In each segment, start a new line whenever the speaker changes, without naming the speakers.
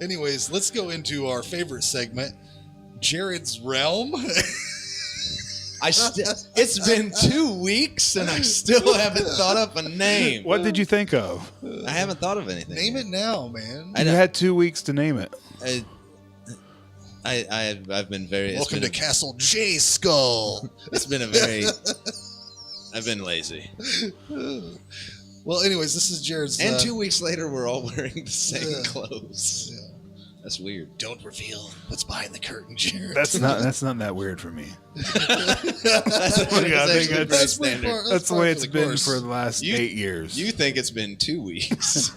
Anyways, let's go into our favorite segment, Jared's Realm.
It's been 2 weeks and I still haven't thought up a name.
What did you think of?
I haven't thought of anything.
Name it now, man.
You had 2 weeks to name it.
I've been very.
Welcome to Castle J Skull.
It's been a very. I've been lazy.
Well, anyways, this is Jared's.
And 2 weeks later, we're all wearing the same clothes.
Yeah.
That's weird.
Don't reveal what's behind the curtain, Jared.
That's not that weird for me.
That's
the way it's been for the last 8 years.
You think it's been 2 weeks?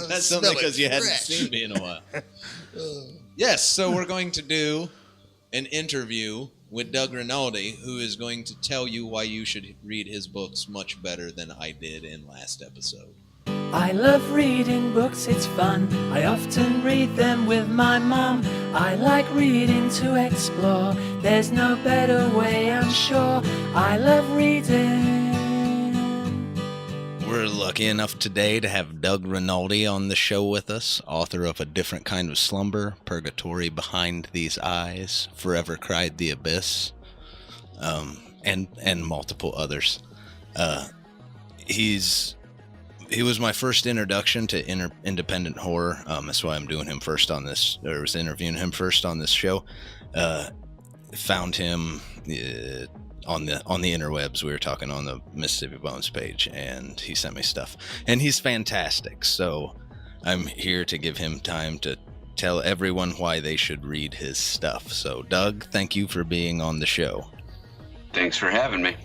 That's only because you hadn't seen me in a while. Yes, so we're going to do an interview with Doug Rinaldi, who is going to tell you why you should read his books much better than I did in last episode.
I love reading books, it's fun. I often read them with my mom. I like reading to explore. There's no better way, I'm sure. I love reading.
We're lucky enough today to have Doug Rinaldi on the show with us, author of A Different Kind of Slumber, Purgatory Behind These Eyes, Forever Cried the Abyss, and multiple others. He was my first introduction to independent horror. That's why I'm doing him first on this, or was interviewing him first on this show. Found him on the interwebs. We were talking on the Mississippi Bones page, and he sent me stuff. And he's fantastic. So I'm here to give him time to tell everyone why they should read his stuff. So Doug, thank you for being on the show.
Thanks for having me.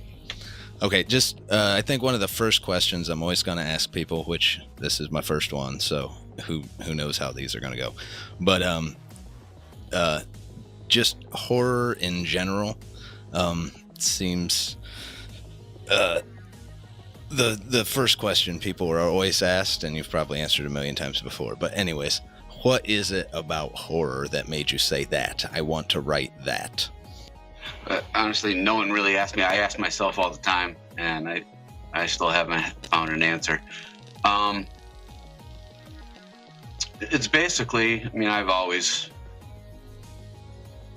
Okay, just I think one of the first questions I'm always going to ask people, which this is my first one, so who knows how these are going to go, but just horror in general seems the first question people are always asked, and you've probably answered a million times before. But anyways, what is it about horror that made you say that? I want to write that.
Honestly, no one really asked me. I ask myself all the time, and I still haven't found an answer. It's basically, I've always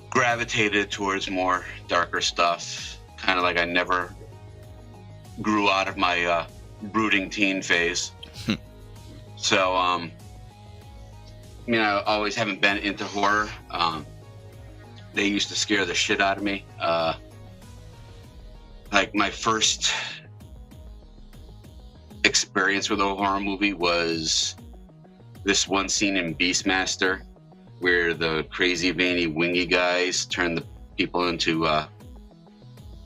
gravitated towards more darker stuff, kind of like I never grew out of my brooding teen phase. So, I always haven't been into horror. They used to scare the shit out of me. Like my first experience with a horror movie was this one scene in Beastmaster where the crazy, veiny, wingy guys turn the people into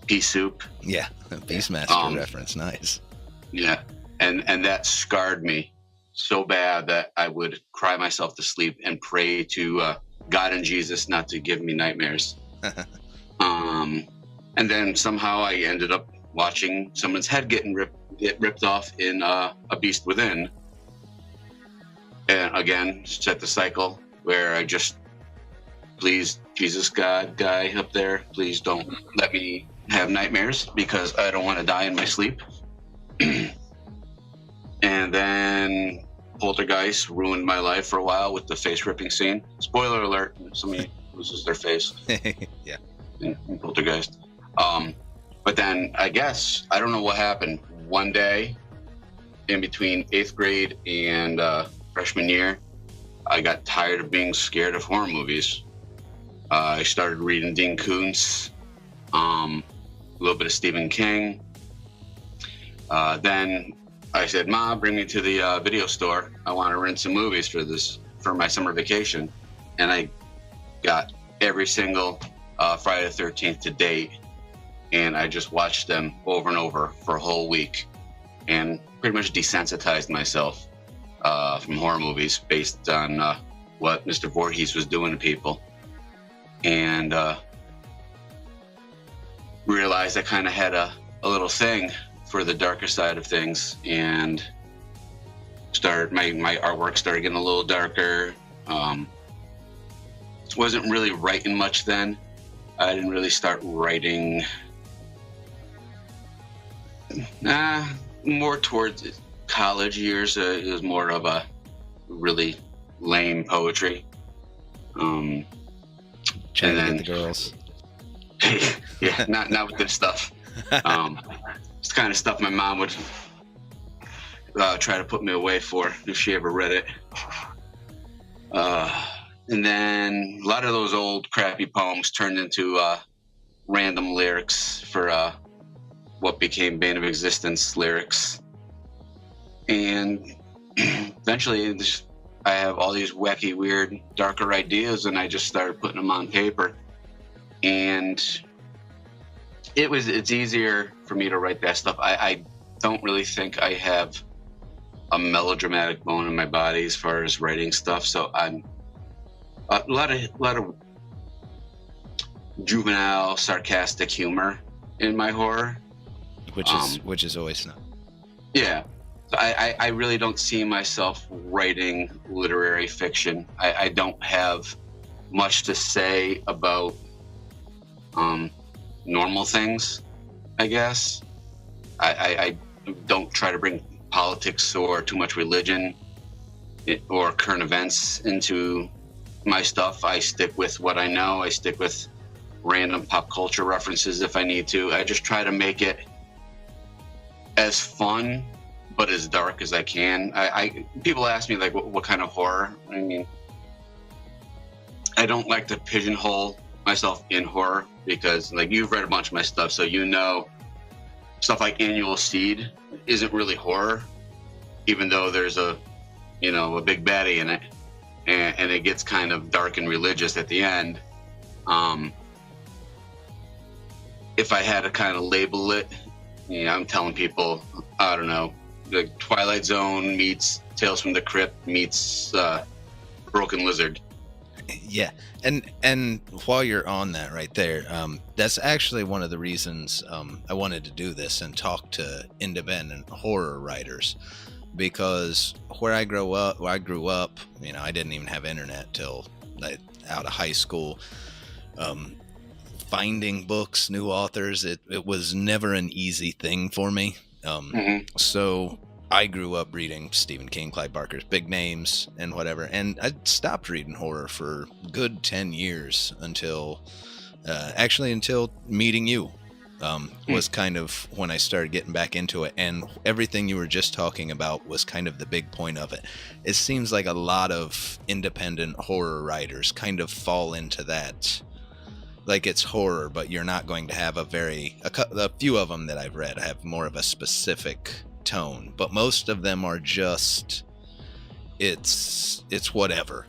pea soup.
Yeah, Beastmaster reference, nice.
Yeah, and that scarred me so bad that I would cry myself to sleep and pray to God and Jesus not to give me nightmares. And then somehow I ended up watching someone's head get ripped off in A Beast Within. And again, set the cycle where I just, please, Jesus God guy up there, please don't let me have nightmares because I don't want to die in my sleep. And then Poltergeist ruined my life for a while with the face ripping scene. Spoiler alert, somebody loses their face.
Yeah.
In Poltergeist. But then I guess, I don't know what happened. One day in between 8th grade and freshman year, I got tired of being scared of horror movies. I started reading Dean Koontz, a little bit of Stephen King. Then I said, Mom, bring me to the video store. I want to rent some movies for my summer vacation. And I got every single Friday the 13th to date. And I just watched them over and over for a whole week and pretty much desensitized myself from horror movies based on what Mr. Voorhees was doing to people. And realized I kind of had a little thing for the darker side of things, and my artwork started getting a little darker. Wasn't really writing much then. I didn't really start writing more towards college years, it was more of a really lame poetry.
Trying to get the girls.
Yeah, not with this stuff. It's the kind of stuff my mom would try to put me away for if she ever read it. And then a lot of those old crappy poems turned into random lyrics for what became Bane of Existence lyrics. And eventually I have all these wacky, weird, darker ideas, and I just started putting them on paper. And it's easier for me to write that stuff. I don't really think I have a melodramatic bone in my body as far as writing stuff. So I'm a lot of juvenile, sarcastic humor in my horror,
which is always nice.
Yeah, so I really don't see myself writing literary fiction. I don't have much to say about normal things, I guess. I don't try to bring politics or too much religion or current events into my stuff. I stick with what I know. I stick with random pop culture references if I need to. I just try to make it as fun but as dark as I can. People ask me like what kind of horror. I mean, I don't like to pigeonhole myself in horror because like you've read a bunch of my stuff, so you know stuff like Annual Seed isn't really horror, even though there's a big baddie in it, and it gets kind of dark and religious at the end. If I had to kind of label it, I'm telling people, I don't know, like Twilight Zone meets Tales from the Crypt meets Broken Lizard.
Yeah, and while you're on that right there, that's actually one of the reasons I wanted to do this and talk to independent horror writers, because where I grew up, I didn't even have internet till out of high school. Finding books, new authors, it was never an easy thing for me. So I grew up reading Stephen King, Clive Barker's big names and whatever, and I stopped reading horror for a good 10 years until meeting you. Was kind of when I started getting back into it, and everything you were just talking about was kind of the big point of it. It seems like a lot of independent horror writers kind of fall into that. Like it's horror, but you're not going to have a few of them that I've read have more of a specific tone, but most of them are just it's whatever.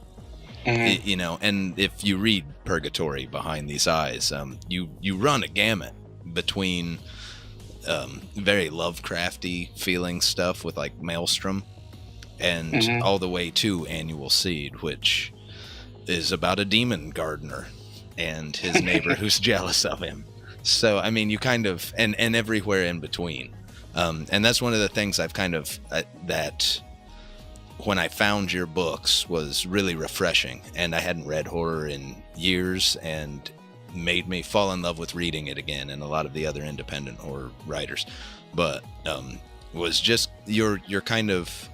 And if you read Purgatory Behind These Eyes, you run a gamut between very Lovecrafty feeling stuff with like Maelstrom and all the way to Annual Seed, which is about a demon gardener and his neighbor who's jealous of him. So I mean, you kind of and everywhere in between. And that's one of the things I've kind of that when I found your books was really refreshing, and I hadn't read horror in years, and made me fall in love with reading it again, and a lot of the other independent horror writers. But was just you're kind of,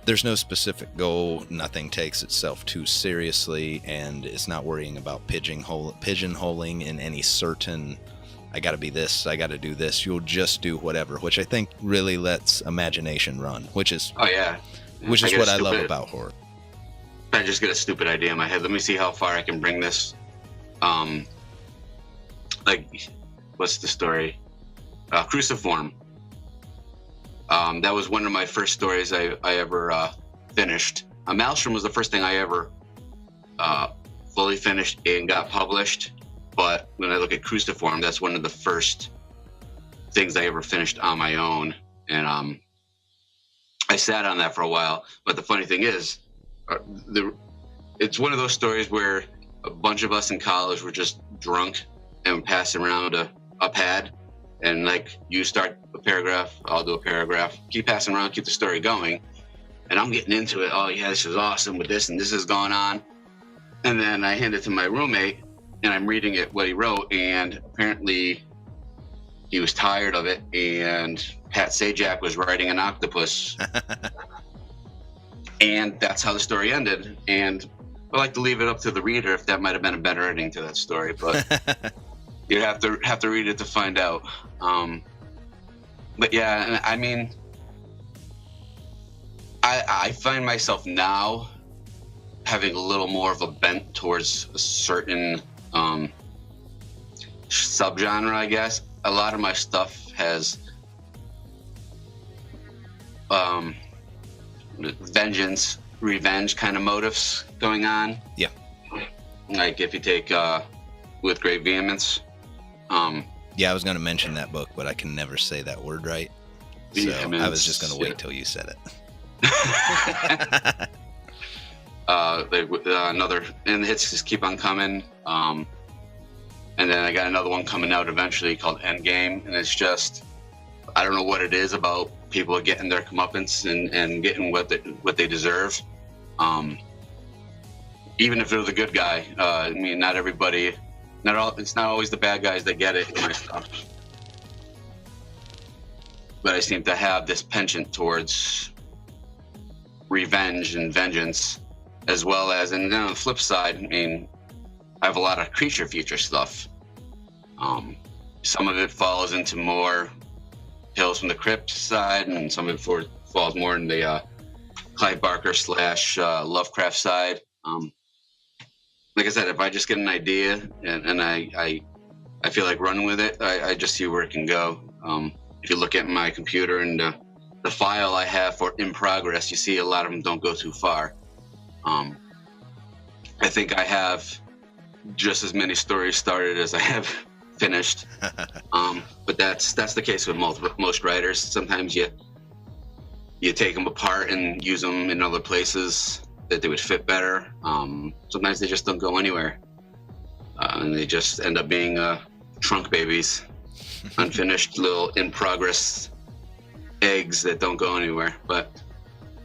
there's no specific goal, nothing takes itself too seriously, and it's not worrying about pigeonholing in any certain, I gotta be this, I gotta do this. You'll just do whatever, which I think really lets imagination run, which is what I love about horror.
I just get a stupid idea in my head. Let me see how far I can bring this. Like, what's the story? Cruciform. That was one of my first stories I ever finished. Maelstrom was the first thing I ever fully finished and got published. But when I look at Cruciform, that's one of the first things I ever finished on my own. And I sat on that for a while. But the funny thing is, it's one of those stories where a bunch of us in college were just drunk and passing around a pad. And like, you start a paragraph, I'll do a paragraph, keep passing around, keep the story going. And I'm getting into it. Oh yeah, this is awesome with this, and this is going on. And then I hand it to my roommate, and I'm reading it, what he wrote, and apparently he was tired of it, and Pat Sajak was riding an octopus. And that's how the story ended. And I like to leave it up to the reader if that might have been a better ending to that story, but you have to read it to find out. But yeah, I mean, I find myself now having a little more of a bent towards a certain subgenre, I guess. A lot of my stuff has revenge kind of motives going on.
Yeah.
Like if you take with Great Vehemence.
Yeah, I was going to mention that book, but I can never say that word right. So I was just going to wait till you said it.
Another, and the hits just keep on coming. And then I got another one coming out eventually called Endgame, and it's just, I don't know what it is about people getting their comeuppance and getting what they deserve. Even if they're the good guy, I mean, not everybody, it's not always the bad guys that get it in my stuff. But I seem to have this penchant towards revenge and vengeance, as well as, and then on the flip side, I mean, I have a lot of creature feature stuff. Some of it falls into more Tales from the Crypt side, and some of it falls more in the Clive Barker / Lovecraft side. Like I said, if I just get an idea and I feel like running with it, I just see where it can go. If you look at my computer and the file I have for in progress, you see a lot of them don't go too far. I think I have just as many stories started as I have finished. But that's the case with most writers. Sometimes you take them apart and use them in other places that they would fit better. Sometimes they just don't go anywhere. And they just end up being trunk babies, unfinished little in progress eggs that don't go anywhere. But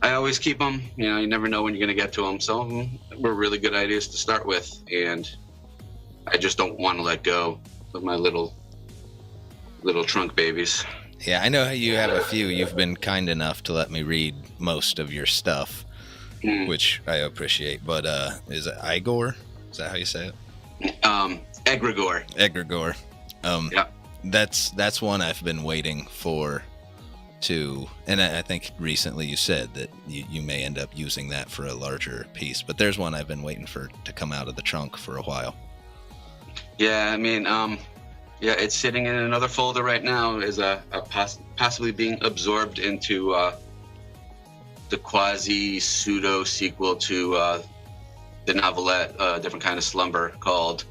I always keep them. You know, you never know when you're going to get to them. Some of them were really good ideas to start with, and I just don't want to let go of my little trunk babies.
Yeah, I know you have a few. You've been kind enough to let me read most of your stuff, which I appreciate. But is it Igor? Is that how you say it?
Egregore.
Egregore.
Yeah.
That's one I've been waiting for to, and I think recently you said that you may end up using that for a larger piece. But there's one I've been waiting for to come out of the trunk for a while. Yeah,
I mean, it's sitting in another folder right now as possibly being absorbed into the quasi-pseudo sequel to the novelette, Different Kind of Slumber, called,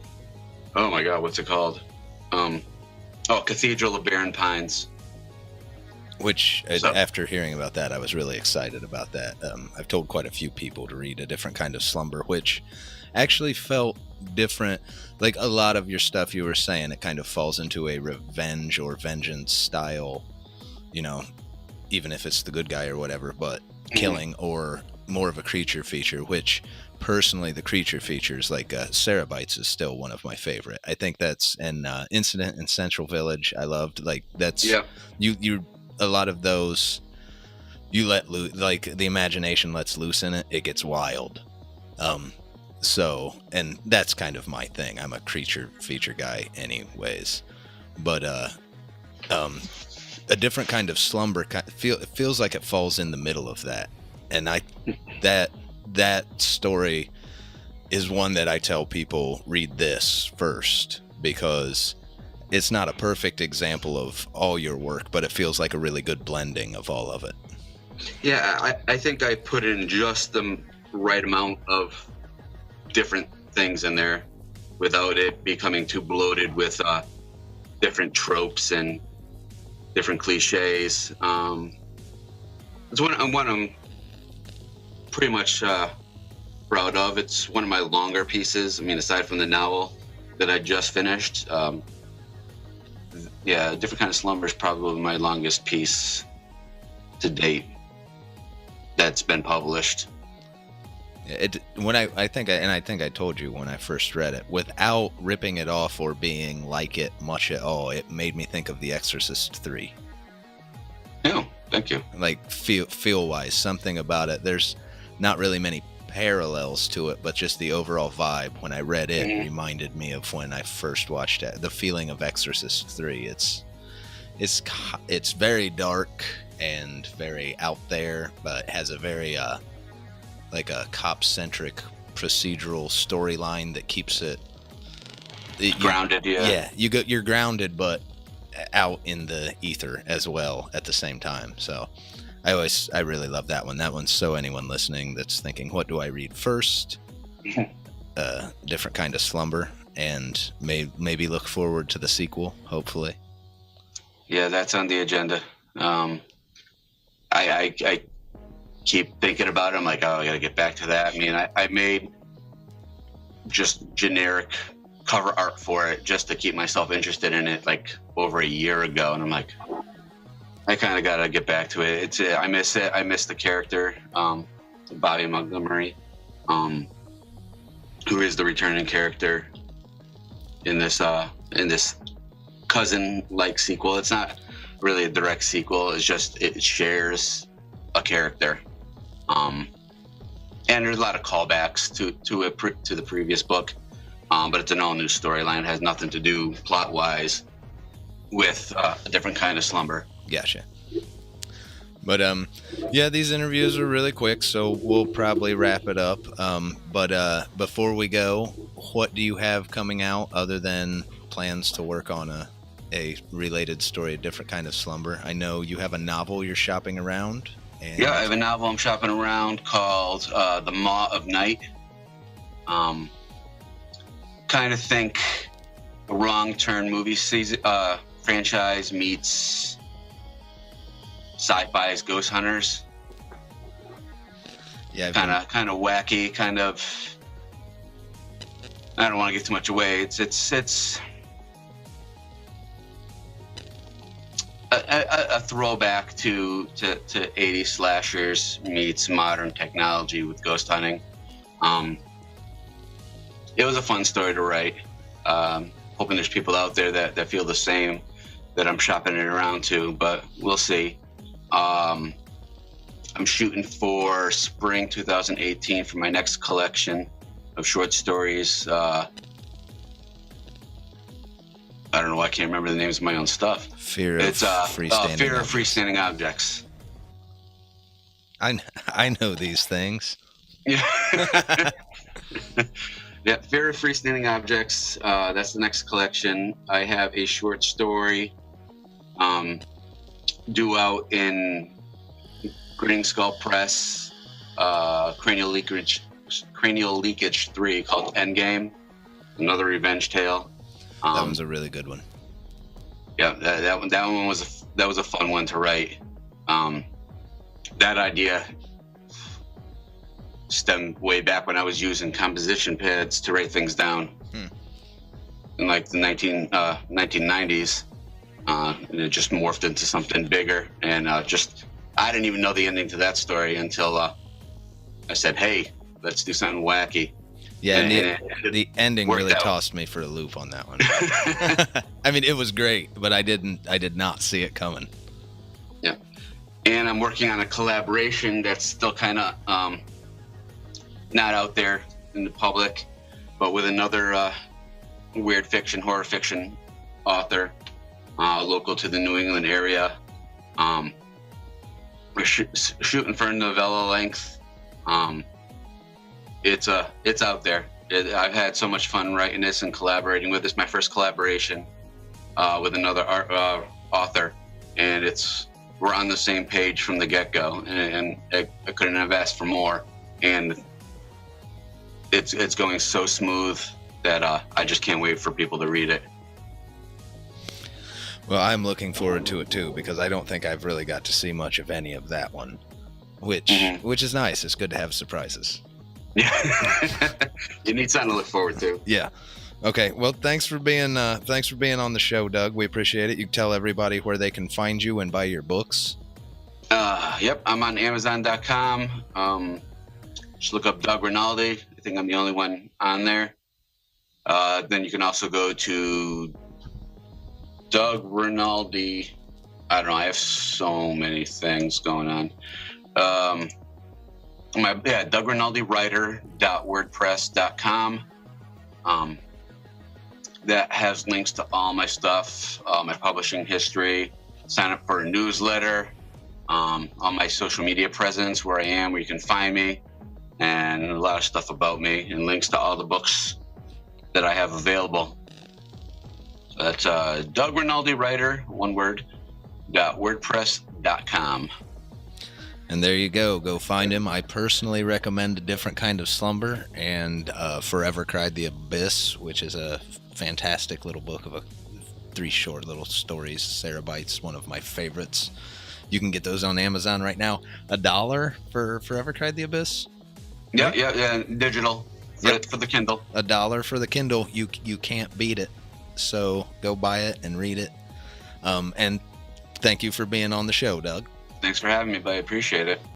oh my God, what's it called? Cathedral of Barren Pines.
Which, after hearing about that, I was really excited about that. I've told quite a few people to read A Different Kind of Slumber, which actually felt different. Like a lot of your stuff you were saying, it kind of falls into a revenge or vengeance style, you know, even if it's the good guy or whatever, but killing, or more of a creature feature, which personally the creature features, like Cerabites is still one of my favorite. I think that's an Incident in Central Village I loved. Like that's, you a lot of those you let loose, like the imagination lets loose in it, it gets wild. So, and that's kind of my thing. I'm a creature feature guy anyways. But A Different Kind of Slumber it feels like it falls in the middle of that. And that story is one that I tell people read this first, because it's not a perfect example of all your work, but it feels like a really good blending of all of it.
Yeah, I think I put in just the right amount of different things in there without it becoming too bloated with different tropes and different cliches. It's one I'm pretty much proud of. It's one of my longer pieces. I mean, aside from the novel that I just finished, Different Kind of Slumber is probably my longest piece to date that's been published.
I think I told you when I first read it, without ripping it off or being like it much at all, it made me think of The Exorcist 3.
Thank you.
Like feel wise, something about it. There's not really many parallels to it, but just the overall vibe when I read it reminded me of when I first watched it. The feeling of Exorcist 3. It's very dark and very out there, but has a very like a cop-centric procedural storyline that keeps it
grounded.
You're grounded, but out in the ether as well at the same time. So I really love that one. That one's so anyone listening that's thinking, what do I read first? Different Kind of Slumber, and maybe look forward to the sequel, hopefully.
Yeah, that's on the agenda. I keep thinking about it. I'm like, oh, I gotta get back to that. I mean, I made just generic cover art for it just to keep myself interested in it like over a year ago, and I'm like, I kind of gotta get back to it. I miss it. I miss the character, Bobby Montgomery, who is the returning character in this cousin-like sequel. It's not really a direct sequel. It's just it shares a character, and there's a lot of callbacks to the previous book, but it's an all-new storyline. It has nothing to do plot-wise with A Different Kind of Slumber.
Gotcha. But yeah, these interviews are really quick, so we'll probably wrap it up. But before we go, what do you have coming out other than plans to work on a related story, A Different Kind of Slumber? I know you have a novel you're shopping around.
Yeah, I have a novel I'm shopping around called The Maw of Night. Kind of think a Wrong Turn movie season, franchise meets sci-fi's Ghost Hunters.
Yeah,
kind of wacky, kind of. I don't want to give too much away. It's a throwback to 80s slashers meets modern technology with ghost hunting. It was a fun story to write. Hoping there's people out there that feel the same, that I'm shopping it around to, but we'll see. I'm shooting for spring 2018 for my next collection of short stories. I don't know. I can't remember the names of my own stuff.
Fear of
freestanding objects.
I know these things.
Yeah. Yeah, Fear of Freestanding Objects. That's the next collection. I have a short story due out in Grinning Skull Press, Cranial Leakage 3, called Endgame. Another revenge tale.
That one's a really good one.
Yeah, that one was a fun one to write. That idea stemmed way back when I was using composition pads to write things down in like the 1990s, and it just morphed into something bigger. And I didn't even know the ending to that story until I said, "Hey, let's do something wacky."
Yeah, and the ending really tossed me for a loop on that one. I mean, it was great, but I did not see it coming.
Yeah, and I'm working on a collaboration that's still kind of not out there in the public, but with another weird fiction, horror fiction author, local to the New England area. We're shooting for a novella length. It's out there. I've had so much fun writing this and collaborating with this. My first collaboration with another author, and we're on the same page from the get-go, and I couldn't have asked for more. And it's going so smooth that I just can't wait for people to read it.
Well, I'm looking forward to it too, because I don't think I've really got to see much of any of that one, which is nice. It's good to have surprises.
Yeah, you need something to look forward to.
Yeah. Okay. Well, thanks for being on the show, Doug. We appreciate it. You can tell everybody where they can find you and buy your books.
Yep, I'm on Amazon.com. Just look up Doug Rinaldi. I think I'm the only one on there. Then you can also go to Doug Rinaldi I don't know. I have so many things going on. Doug Rinaldi writer.wordpress.com. That has links to all my stuff, my publishing history. Sign up for a newsletter, all my social media presence, where I am, where you can find me, and a lot of stuff about me, and links to all the books that I have available. So that's Doug Rinaldi writer, one word, .wordpress.com.
And there you go. Go find him. I personally recommend A Different Kind of Slumber and Forever Cried the Abyss, which is a fantastic little book of 3 short little stories. Sarah Bites, one of my favorites. You can get those on Amazon right now. $1 for Forever Cried the Abyss.
Yeah, digital for the Kindle.
$1 for the Kindle. You can't beat it. So go buy it and read it. And thank you for being on the show, Doug.
Thanks for having me, buddy. I appreciate it.